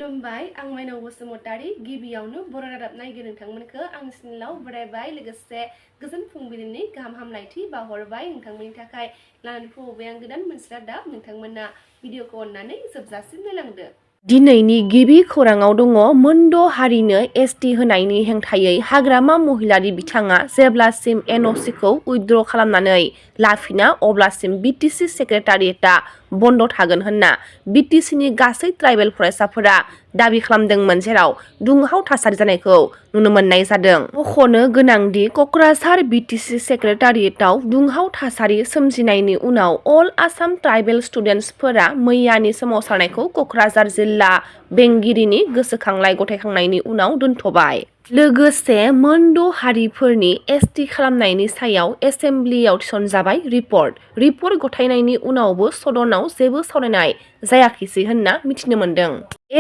खुलुमबाय आं माइनाव बसुमतारी गिबियावनो बर' रादाब नायगिरि नोंथांमोनखौ आं सिनिलाव बरायबाय लोगोसे गोजोन फुंबिलिनि गाहाम हामलायथि बावहरबाय नोंथांमोननि थाखाय लानानै फैबाय आं गोदान मोनसे रादाब नोंथांमोना भिडिअखौ अननानै जोबजासिम नायलांदो। दिनैनि गिबि खौराङाव दङ मोनद' हारिनो एसटि होनायनि हेंथायै हाग्रामा महिलारि बिथाङा जेब्लासिम एनअसिखौ उइथड्र खालामनानै लाफिना अब्लासिम बिटिसि सेक्रेटारियेटआ बन्द थागोन होनना बिटिसिनि गासै ट्राइबेल फरायसाफोरा दाबि खालामदोंमोन जेराव दुंहाव थासारि जानायखौ नुनो मोननाय जादों। मख'नो गोनांदि क'क्राझार बिटिसि सेक्रेटारियेटआव दुंहाव थासारि सोमजिनायनि उनाव अल आसाम ट्राइबेल स्टुडेन्टसफोरा मैयानि सोमावसारनायखौ क'क्राझार जिल्ला बेंगिरिनि गोसोखांलाय गथायखांनायनि उनाव दोनथ'बाय। लोगोसे मोनद' हारिफोरनि एसटि खालामनायनि सायाव एसेम्ब्लियाव थिसनजाबाय रिपर्ट गथायनायनि उनावबो सदनाव जेबो सावरायनाय जायाखैसै होनना मिथिनो मोन्दों।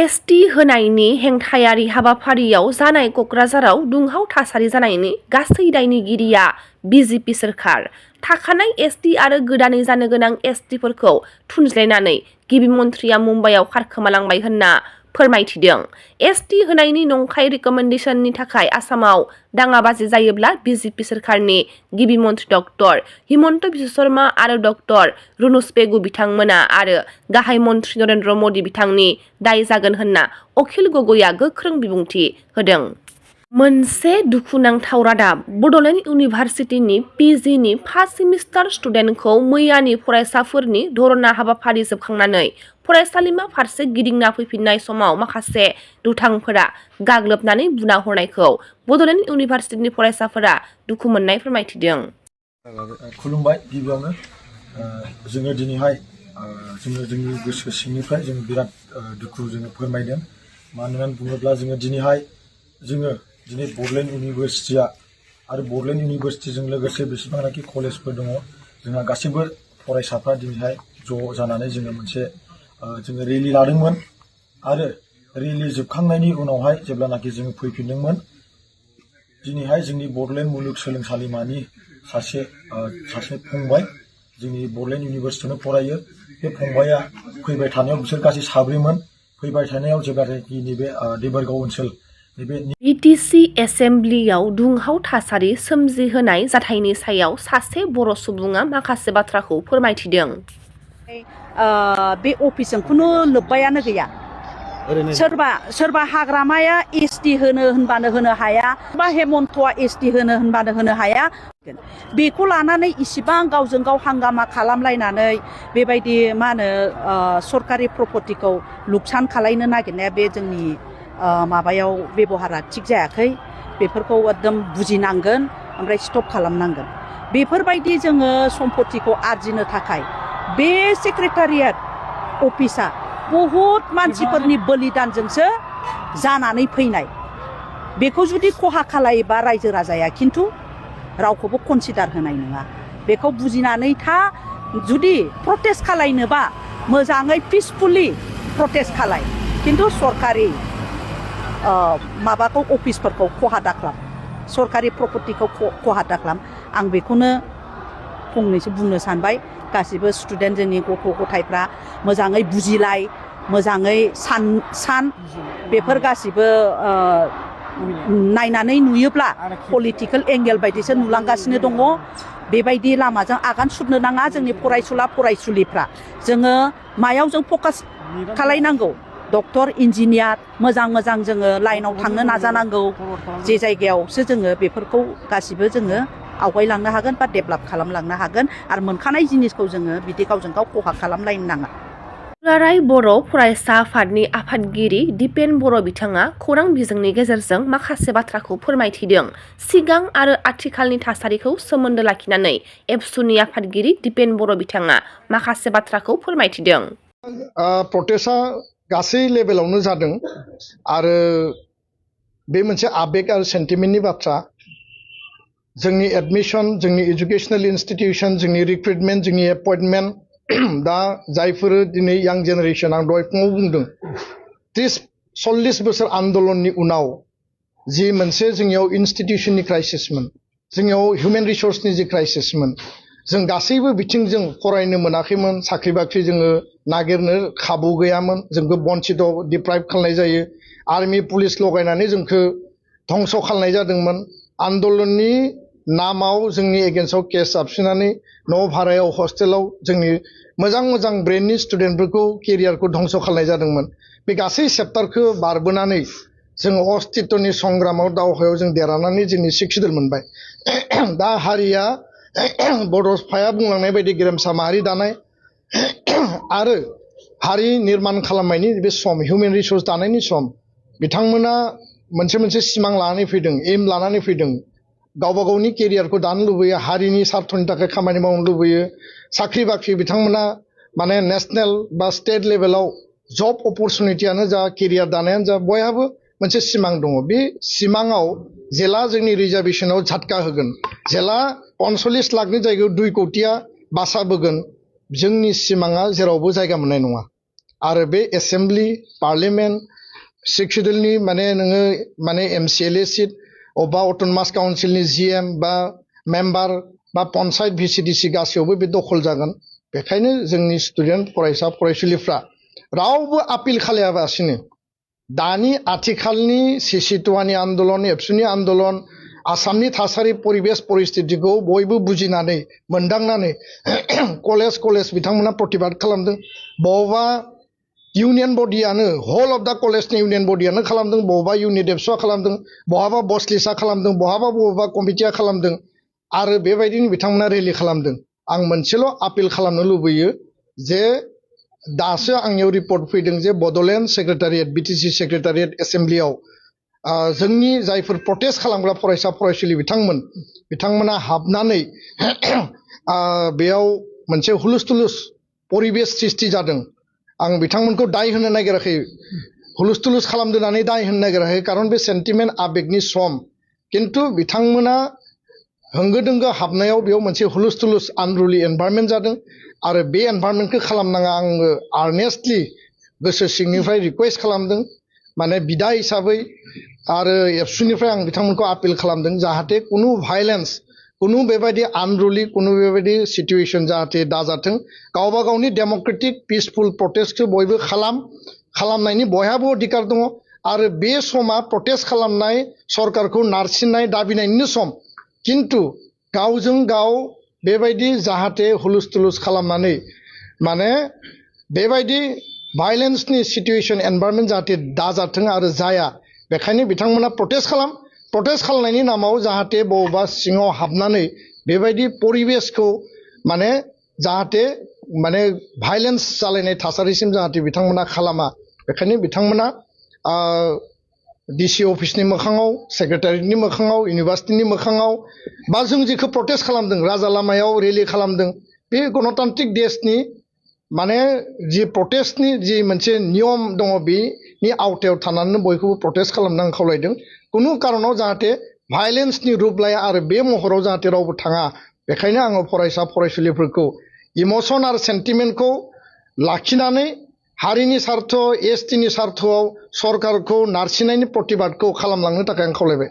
एसटि होनायनि हेंथायारि हाबाफारियाव जानाय क'क्राझाराव दुंहाव थासारि जानायनि गासै दायनिगिरिया बिजेपि सोरखार। थाखानाय एसटि आरो गोदानै जानो गोनां एसटिफोरखौ थुनज्लायनानै गिबि मन्थ्रिया मुम्बाइआव खारखोमालांबाय होनना फोरमायथिदों। एसटि होनायनि नंखाय रिकमेन्डेसननि थाखाय आसामाव दाङाबाजि जायोब्ला बिजेपि सोरखारनि गिबि मन्थ्रि डक्टर हिमन्त बिश्व शर्मा आरो डक्टर रुनुस पेगु बिथांमोना आरो गाहाय मन्थ्रि नरेन्द्र मदि बिथांनि दाय जागोन होनना अखिल गगैआ गोख्रों बिबुंथि होदों। मोनसे दुखुनांथाव रादाब बड'लेण्ड इउनिभार्सिटिनि पिजिनि फार्स्ट सेमिस्टार स्टुडेन्टखौ मैयानि फरायसाफोरनि धरना हाबाफारि जोबखांनानै फरायसालिमा फारसे गिदिंना फैफिननाय समाव माखासे दुथांफोरा गाग्लोबनानै बुना हरनायखौ बड'लेण्ड इउनिभार्सिटिनि फरायसाफोरा दुखु मोननाय फोरमायथिदों। खुलुमबाय गिबियावनो जोङो दिनैहाय जोंनि गोसो सिंनिफ्राय जों बिराद दुखु जोङो फोरमायदों। मानो होननानै बुङोब्ला जोङो दिनैहाय दिनै बड'लेण्ड इउनिभार्सिटिया आरो बड'लेण्ड इउनिभार्सिटिजों लोगोसे बेसेबांनाखि कलेजफोर दङ जोंहा गासैबो फरायसाफ्रा दिनैहाय ज' जानानै जोङो मोनसे जोङो रेलि लादोंमोन आरो रेलि जोबखांनायनि उनावहाय जेब्लानाखि जोङो फैफिनदोंमोन दिनैहाय जोंनि बड'लेण्ड मुलुगसोलोंसालिमानि सासे फंबाय जोंनि बड'लेण्ड इउनिभार्सिटियावनो फरायो। बे फंबाया फैबाय थानायाव बिसोर गासै साब्रैमोन। फैबाय थानायाव जेब्लानाखि नैबे देबोरगाव ओनसोल बिटिसि एसेम्ब्लियाव दुंहाव थासारि सोमजिहोनाय जाथायनि सायाव सासे बर' सुबुङा माखासे बाथ्राखौ फोरमायथिदों। बे अफिसजों खुनु लोब्बायानो गैया। सोरबा हाग्रामाया एसटि होनबानो होनो हाया बा हेमन्तआ एसटि होनबानो होनो हाया। बेखौ लानानै इसिबां गावजों गाव हांगामा खालामलायनानै बेबायदि मा होनो सरकारि प्रपर्टिखौ लुकसान खालायनो नागिरनाया बे जोंनि माबायाव बेबहारा थिग जायाखै। बेफोरखौ एकदम बुजिनांगोन ओमफ्राय स्टप खालामनांगोन। बेफोरबायदि जोङो सम्पतिखौ आरजिनो थाखाय बे सेक्रेटारियेट अफिसा बहुद मानसिफोरनि बलिदानजोंसो जानानै फैनाय। बेखौ जुदि खहा खालायोबा रायजो राजाया खिन्थु रावखौबो कनसिडार होनाय नङा। बेखौ बुजिनानै जुदि प्रटेस्ट खालायनोबा मोजाङै पिसफुलि प्रटेस्ट खालाय खिन्थु सरकारि माबाखौ अफिसफोरखौ खहा दाखालाम, सरकारि प्रपर्टिखौ खहा दाखालाम। आं बेखौनो फंनैसो बुंनो सानबाय। गासिबो स्टुडेन्ट जोंनि गथ' गथायफ्रा मोजाङै बुजिलाय, मोजाङै सान बेफोर गासिबो नायनानै नुयोब्ला पलिटिकेल एंगेल बायदिसो नुलांगासिनो दङ। बेबायदि लामाजों आगान सुरनो नाङा जोंनि फरायसुलिफ्रा। जोङो मायाव जों फकास खालायनांगौ डक्टर इन्जिनियार मोजां जोङो लाइनाव थांनो नाजानांगौ। जे जायगायावसो जोङो बेफोरखौ गासिबो जोङो आवगायलांनो हागोन बा डेभेलप खालामलांनो हागोन आरो मोनखानाय जिनिसखौ जोङो बिदि गावजों गाव खहा खालामलायनो नाङा। दुलाराय बर' फरायसा आफादनि आफादगिरि दिपेन बर' बिथाङा खौरां बिजोंनि गेजेरजों माखासे बाथ्राखौ फोरमायथिदों। सिगां आरो आथिखालनि थासारिखौ सोमोन्दो लाखिनानै एबसुनि आफादगिरि दिपेन बर' बिथाङा माखासे बाथ्राखौ फोरमायथिदों। प्रटेस्टआ गासै लेभेलावनो जादों आरो बे मोनसे आबेग आरो सेन्टिमेन्टनि बाथ्रा। जोंनि एडमिसन, जोंनि एजुकेसनेल इन्स्टिटिउसन, जोंनि रिक्रुटमेन्ट, जोंनि एपइन्टमेन्ट दा जायफोर दिनै यां जेनेरेसन आं दहाय फुङाव बुंदों 30-40 बोसोर आन्दलननि उनाव जि मोनसे जोंनियाव इन्स्टिटिउसननि क्राइसिसमोन, जोंनियाव हिउमेन रिसर्सनि जि क्राइसिसमोन, जों गासैबो बिथिंजों फरायनो मोनाखैमोन साख्रि बाख्रि जोङो नागिरनो खाबु गैयामोन जोंखौ बन्चित डिप्राइभ खालामनाय जायो आर्मि पुलिस लगायनानै जोंखौ धंस खालामनाय जादोंमोन आन्दलननि नामाव जोंनि एगेन्स्टआव केस जाबसिननानै न' भारायाव हस्टेलाव जोंनि मोजां मोजां ब्रेननि स्टुडेन्टफोरखौ केरियारखौ धंस खालामनाय जादोंमोन बे गासै चेप्टारखौ बारबोनानै जों अस्तित्वनि संग्रामाव दावहायाव जों देरहानानै जोंनि सिक्सिडल मोनबाय दा हारिया बड'फाया बुंलांनाय बायदि गेरेमसा माहारि दानाय आरो हारि निर्माण खालामनायनि बे सम हिउमेन रिसोर्स दानायनि सम बिथांमोना मोनसे सिमां लानानै फैदों एम लानानै फैदों गावबा गावनि केरियारखौ दानो लुबैयो हारिनि सार्थनि थाखाय खामानि मावनो लुबैयो साख्रि बाख्रि बिथांमोना माने नेशनेल बा स्टेट लेभेलाव जब अपरचुनिटियानो जा केरियार दानायानो जा बयहाबो मोनसे सिमां दङ बे सिमाङाव जेला जोंनि रिजार्भेसनाव झटका होगोन जेला 45 लाखनि जायगायाव 2 कोटिया बासाबोगोन जोंनि सिमाङा जेरावबो जायगा मोननाय नङा आरो बे एसेम्बलि पार्लियामेन्ट सिक्सिडलनि माने नोङो माने एमसिएलए सिट अबा अट'नमास काउन्सिलनि जिएम बा मेम्बार बा पन्चायत भिसिडिसि गासैयावबो बे दखल जागोन बेखायनो जोंनि स्टुडेन्ट फरायसा फरायसुलिफ्रा रावबो आपिल खालायालासिनो दानि आथिखालनि सिसिटुवानि आन्दलन एबसुनि आन्दलन आसामनि थासारि परिबेस परिस्थितिखौ बयबो बुजिनानै मोनदांनानै कलेज बिथांमोना प्रतिबाद खालामदों बबेबा इउनियन बडियानो हल अफ दा कलेजनि इउनियन बडियानो खालामदों बबेबा इउनिट एबसुआ खालामदों बहाबा बसलिसा खालामदों बहाबा कमिटिया खालामदों आरो बेबायदिनो बिथांमोना रेलि खालामदों आं मोनसेल' आपिल खालामनो लुबैयो जे दासो आंनियाव रिपर्ट फैदों जे बड'लेण्ड सेक्रेटारियेट बिटिसि सेक्रेटारियेट एसेम्बलियाव जोंनि जायफोर प्रटेस्ट खालामग्रा फरायसा फरायसुलि बिथांमोना हाबनानै बेयाव मोनसे हुलुस परिबेस सृष्टि जादों आं बिथांमोनखौ दाय होनो नागिराखै हुलुस खालामदों होननानै दाय होनो नागिराखै खारन बे सेन्टिमेन्ट आबेगनि सम किन्तु बिथांमोना होंगो दोंगो हाबनायाव बेयाव मोनसे हुलुस आनरुलि एनभायरनमेन्ट जादों आरो बे एनभायरनमेन्टखौ खालामनाङा आङो आर्नेस्टलि गोसो सिंनिफ्राय रिक्वेस्ट खालामदों माने बिदा हिसाबै आरो एबसुनिफ्राय आं बिथांमोनखौ आपिल खालामदों जाहाथे कुनु भायलेन्स कुनु बेबायदि आनरुलि कुनु बेबायदि सिचुएसन जाहाथे दाजाथों गावबा गावनि डेम'क्रेटिक पिसफुल प्रटेस्टखौ बयबो खालामनायनि बयहाबो अधिकार दङ आरो बे समा प्रटेस्ट खालामनाय सरकारखौ नारसिननाय दाबिनायनिनो सम किन्तु गावजों गाव बेबायदि जाहाथे हुलुस खालामनानै माने बेबायदि भायलेन्सनि सिचुएसन एनभायरनमेन्ट जाहाथे दाजाथों आरो जाया बेखायनो बिथांमोना प्रटेस्ट खालामनायनि नामाव जाहाथे बबेबा सिङाव हाबनानै बेबायदि परिबेसखौ माने जाहाथे माने भायलेन्स जालायनाय थासारिसिम जाहाथे बिथांमोना खालामा बेखायनो बिथांमोना डिसि अफिसनि मोखाङाव सेक्रेटारियेटनि मोखाङाव इउनिभार्सिटिनि मोखाङाव बा जों जेखौ प्रटेस्ट खालामदों राजा लामायाव रेलि खालामदों बे गणतान्त्रिक देशनि माने जि प्रटेस्टनि जि मोनसे नियम दङ बेनि आवथायाव थानानै बयखौबो प्रटेस्ट खालामनो आं खावलायदों कुनु कारनाव जाहाथे भायलेन्सनि रुप लाया आरो बे महराव जाहाथे रावबो थाङा बेखायनो आङो फरायसा फरायसुलिफोरखौ इमोसन आरो सेन्टिमेन्टखौ लाखिनानै हारिनि सार्थ एसटिनि सार्थआव सरकारखौ नारसिननायनि प्रतिबादखौ खालामलांनो थाखाय आं खावलायबाय